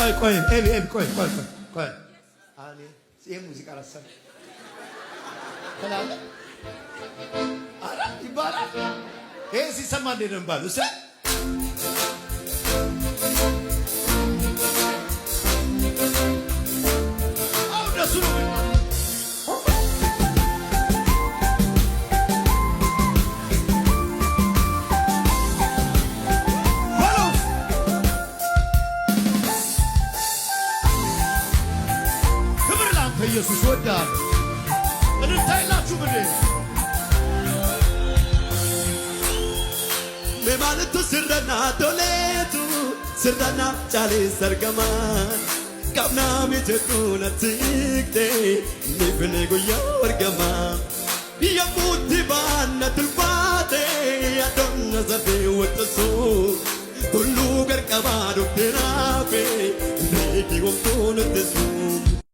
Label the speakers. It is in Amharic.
Speaker 1: ቆይ ቆይ አኔ ይሄ ሙዚቃ አላሰማ ተላለ አራ ይባላል ይሄ ሲሰማ እንዴት ነው ባሉ ሰ አው ደሱ ነው ኢየሱስ ወዳል እንታይላችሁ ብለ
Speaker 2: በማለቱ ስርዳና ቶሌቱ ስርዳና ጫሌ ሰርገማን ካብና ሚጀቱና ትክቴ ንፍኔ ጉያ ወርገማ የሙቲ ባና ትልፋቴ ያዶና ዘቤ ወጥሱ ሁሉ ገርቀባ ዶክተራፌ ሬዲ ወምቶን ተሱ